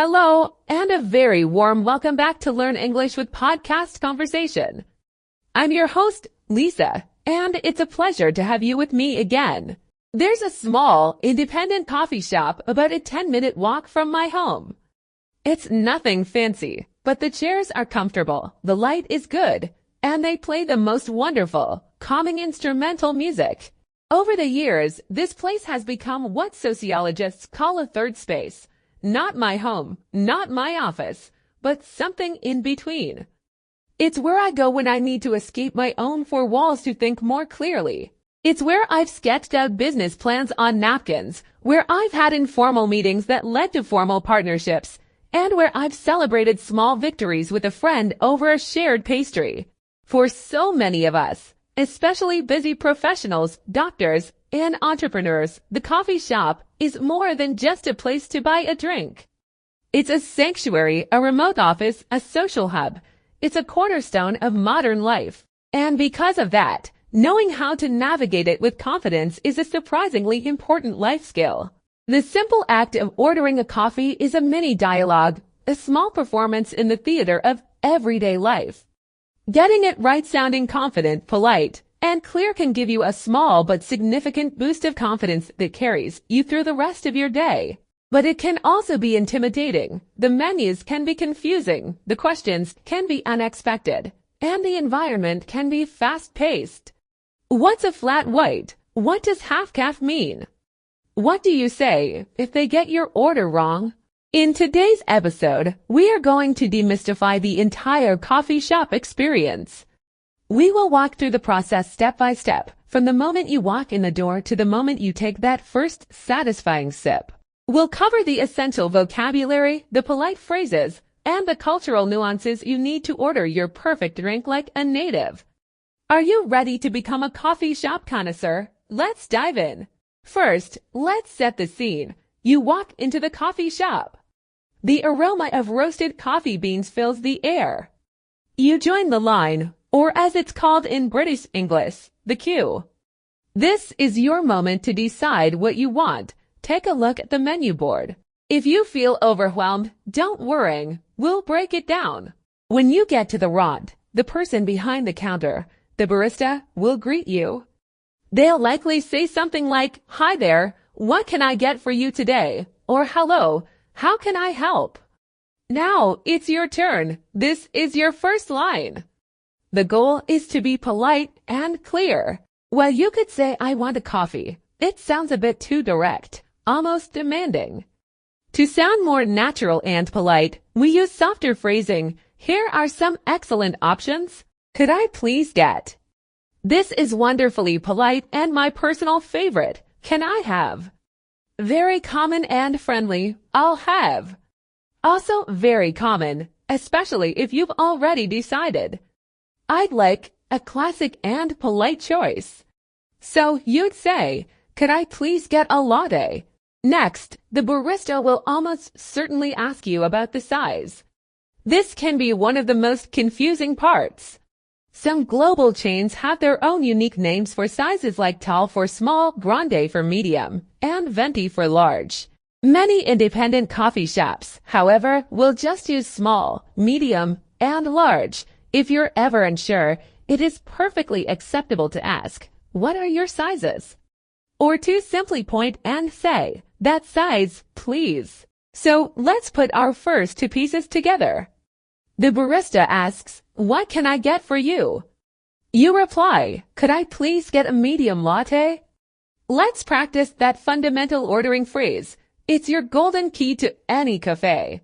Hello, and a very warm welcome back to Learn English with Podcast Conversation. I'm your host, Lisa, and it's a pleasure to have you with me again. There's a small, independent coffee shop about a 10-minute walk from my home. It's nothing fancy, but the chairs are comfortable, the light is good, and they play the most wonderful, calming instrumental music. Over the years, this place has become what sociologists call a third space. Not my home, not my office, but something in between. It's where I go when I need to escape my own four walls to think more clearly. It's where I've sketched out business plans on napkins, where I've had informal meetings that led to formal partnerships, and where I've celebrated small victories with a friend over a shared pastry. For so many of us, especially busy professionals, doctors, and entrepreneurs, the coffee shop is more than just a place to buy a drink. It's a sanctuary, a remote office, a social hub. It's a cornerstone of modern life. And because of that, knowing how to navigate it with confidence is a surprisingly important life skill. The simple act of ordering a coffee is a mini dialogue, a small performance in the theater of everyday life. Getting it right sounding confident, polite, and clear can give you a small but significant boost of confidence that carries you through the rest of your day. But it can also be intimidating. The menus can be confusing, the questions can be unexpected, and the environment can be fast-paced. What's a flat white? What does half-calf mean? What do you say if they get your order wrong? In today's episode, we are going to demystify the entire coffee shop experience. We will walk through the process step by step, from the moment you walk in the door to the moment you take that first satisfying sip. We'll cover the essential vocabulary, the polite phrases, and the cultural nuances you need to order your perfect drink like a native. Are you ready to become a coffee shop connoisseur? Let's dive in. First, let's set the scene. You walk into the coffee shop. The aroma of roasted coffee beans fills the air. You join the line, or as it's called in British English, the queue. This is your moment to decide what you want. Take a look at the menu board. If you feel overwhelmed, don't worry, we'll break it down. When you get to the front, the person behind the counter, the barista, will greet you. They'll likely say something like, "Hi there, what can I get for you today?" Or "Hello, how can I help?" Now it's your turn. This is your first line. The goal is to be polite and clear. Well, you could say, "I want a coffee." It sounds a bit too direct, almost demanding. To sound more natural and polite, we use softer phrasing. Here are some excellent options. Could I please get? This is wonderfully polite and my personal favorite. Can I have? Very common and friendly. I'll have. Also very common, especially if you've already decided. I'd like a classic and polite choice. So you'd say, "Could I please get a latte?" Next, the barista will almost certainly ask you about the size. This can be one of the most confusing parts. Some global chains have their own unique names for sizes like tall for small, grande for medium, and venti for large. Many independent coffee shops, however, will just use small, medium, and large. If you're ever unsure, it is perfectly acceptable to ask, "What are your sizes?" Or to simply point and say, "That size, please." So let's put our first two pieces together. The barista asks, "What can I get for you?" You reply, "Could I please get a medium latte?" Let's practice that fundamental ordering phrase. It's your golden key to any cafe.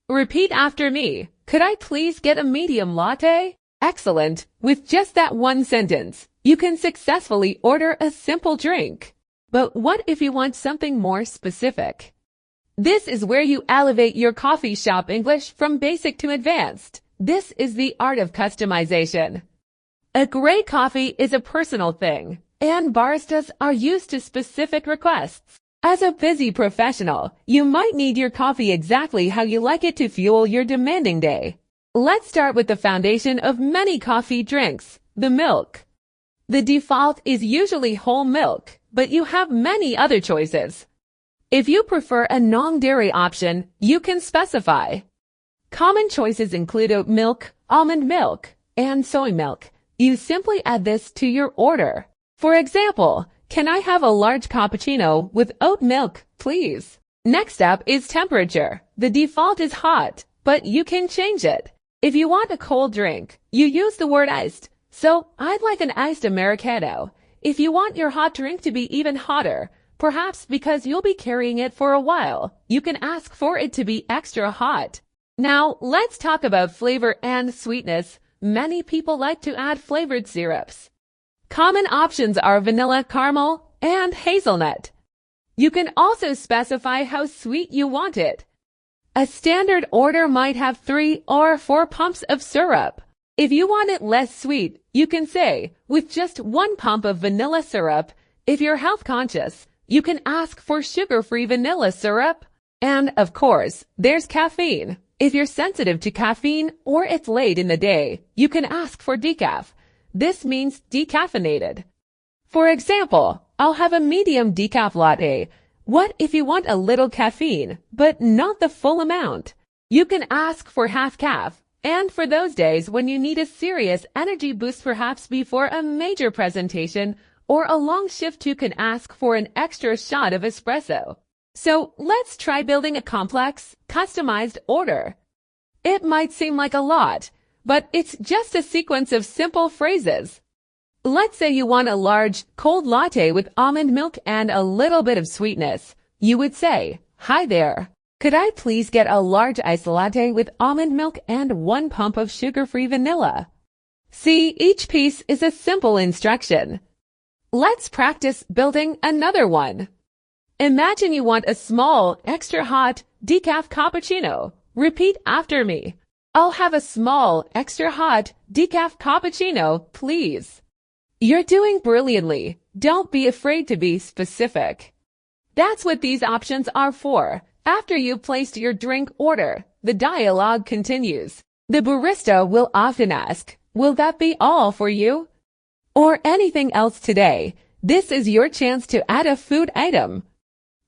Repeat after me. "Could I please get a medium latte?" Excellent. With just that one sentence, you can successfully order a simple drink. But what if you want something more specific? This is where you elevate your coffee shop English from basic to advanced. This is the art of customization. A great coffee is a personal thing, and baristas are used to specific requests. As a busy professional, you might need your coffee exactly how you like it to fuel your demanding day. Let's start with the foundation of many coffee drinks, the milk. The default is usually whole milk, but you have many other choices. If you prefer a non-dairy option, you can specify. Common choices include oat milk, almond milk, and soy milk. You simply add this to your order. For example, can I have a large cappuccino with oat milk, please? Next up is temperature. The default is hot, but you can change it. If you want a cold drink, you use the word iced. So I'd like an iced Americano. If you want your hot drink to be even hotter, perhaps because you'll be carrying it for a while, you can ask for it to be extra hot. Now, let's talk about flavor and sweetness. Many people like to add flavored syrups. Common options are vanilla, caramel, and hazelnut. You can also specify how sweet you want it. A standard order might have 3 or 4 pumps of syrup. If you want it less sweet, you can say, with just 1 pump of vanilla syrup. If you're health conscious, you can ask for sugar-free vanilla syrup. And, of course, there's caffeine. If you're sensitive to caffeine or it's late in the day, you can ask for decaf. This means decaffeinated. For example, I'll have a medium decaf latte. What if you want a little caffeine, but not the full amount? You can ask for half caf. And for those days when you need a serious energy boost, perhaps before a major presentation or a long shift, you can ask for an extra shot of espresso. So let's try building a complex, customized order. It might seem like a lot, but it's just a sequence of simple phrases. Let's say you want a large, cold latte with almond milk and a little bit of sweetness. You would say, "Hi there. Could I please get a large iced latte with almond milk and 1 pump of sugar-free vanilla?" See, each piece is a simple instruction. Let's practice building another one. Imagine you want a small, extra hot, decaf cappuccino. Repeat after me. I'll have a small, extra hot, decaf cappuccino, please. You're doing brilliantly. Don't be afraid to be specific. That's what these options are for. After you've placed your drink order, the dialogue continues. The barista will often ask, "Will that be all for you? Or anything else today?" This is your chance to add a food item.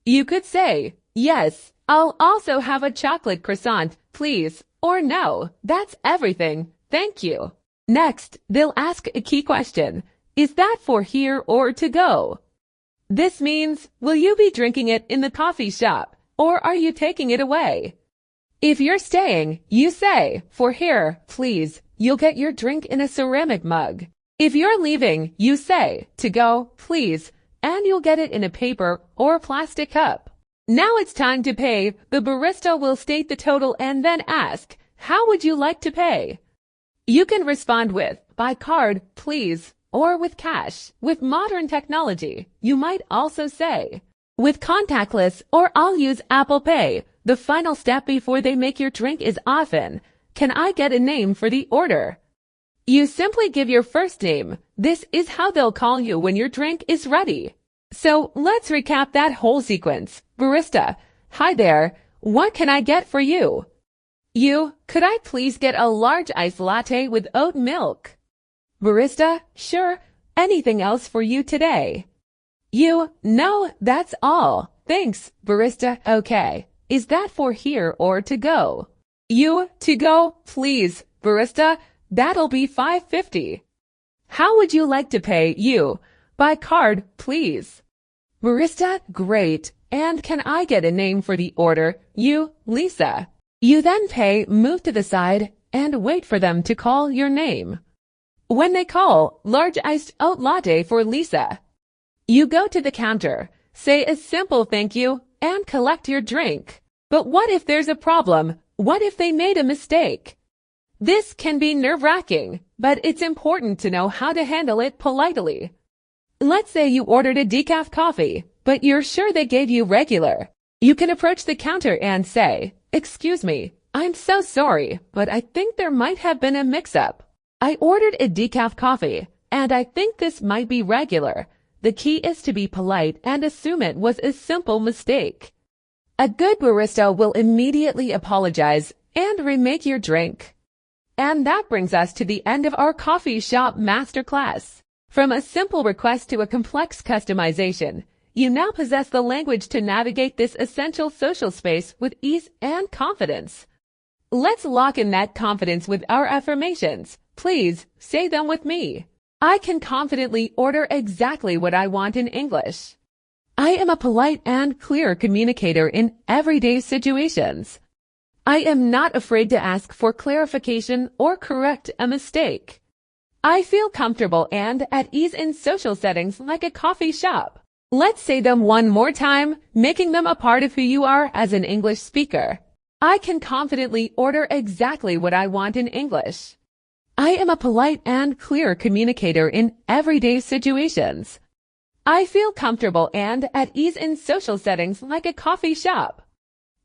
You could say, "Yes, I'll also have a chocolate croissant, please," or "No, that's everything, thank you." Next, they'll ask a key question. Is that for here or to go? This means, will you be drinking it in the coffee shop, or are you taking it away? If you're staying, you say, "For here, please." You'll get your drink in a ceramic mug. If you're leaving, you say, "To go, please," and you'll get it in a paper or plastic cup. Now it's time to pay. The barista will state the total and then ask, "How would you like to pay?" You can respond with, "By card, please," or with cash. With modern technology, you might also say, "With contactless," or "I'll use Apple Pay." The final step before they make your drink is often, "Can I get a name for the order?" You simply give your first name. This is how they'll call you when your drink is ready. So let's recap that whole sequence. Barista, "Hi there. What can I get for you?" You, "Could I please get a large iced latte with oat milk?" Barista, "Sure. Anything else for you today?" You, "No, that's all. Thanks, barista." Okay. Is that for here or to go? You, "To go, please, barista. That'll be $5.50. How would you like to pay? You, "By card, please." Barista, "Great. And can I get a name for the order?" You, "Lisa." You then pay, move to the side, and wait for them to call your name. When they call, "Large iced oat latte for Lisa," you go to the counter, say a simple thank you, and collect your drink. But what if there's a problem? What if they made a mistake? This can be nerve-wracking, but it's important to know how to handle it politely. Let's say you ordered a decaf coffee, but you're sure they gave you regular. You can approach the counter and say, "Excuse me, I'm so sorry, but I think there might have been a mix-up. I ordered a decaf coffee, and I think this might be regular." The key is to be polite and assume it was a simple mistake. A good barista will immediately apologize and remake your drink. And that brings us to the end of our coffee shop masterclass. From a simple request to a complex customization, You now possess the language to navigate this essential social space with ease and confidence. Let's lock in that confidence with our affirmations. Please say them with me. I can confidently order exactly what I want in English. I am a polite and clear communicator in everyday situations. I am not afraid to ask for clarification or correct a mistake. I feel comfortable and at ease in social settings like a coffee shop. Let's say them one more time, making them a part of who you are as an English speaker. I can confidently order exactly what I want in English. I am a polite and clear communicator in everyday situations. I feel comfortable and at ease in social settings like a coffee shop.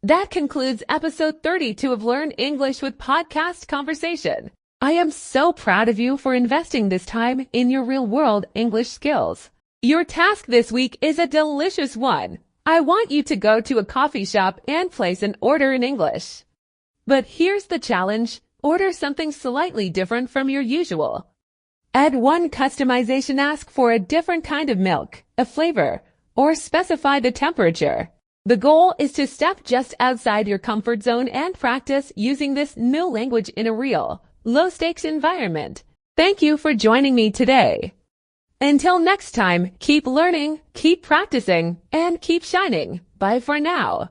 That concludes episode 32 of Learn English with Podcast Conversation. I am so proud of you for investing this time in your real-world English skills. Your task this week is a delicious one. I want you to go to a coffee shop and place an order in English. But here's the challenge. Order something slightly different from your usual. Add one customization, ask for a different kind of milk, a flavor, or specify the temperature. The goal is to step just outside your comfort zone and practice using this new language in a real, low-stakes environment. Thank you for joining me today. Until next time, keep learning, keep practicing, and keep shining. Bye for now.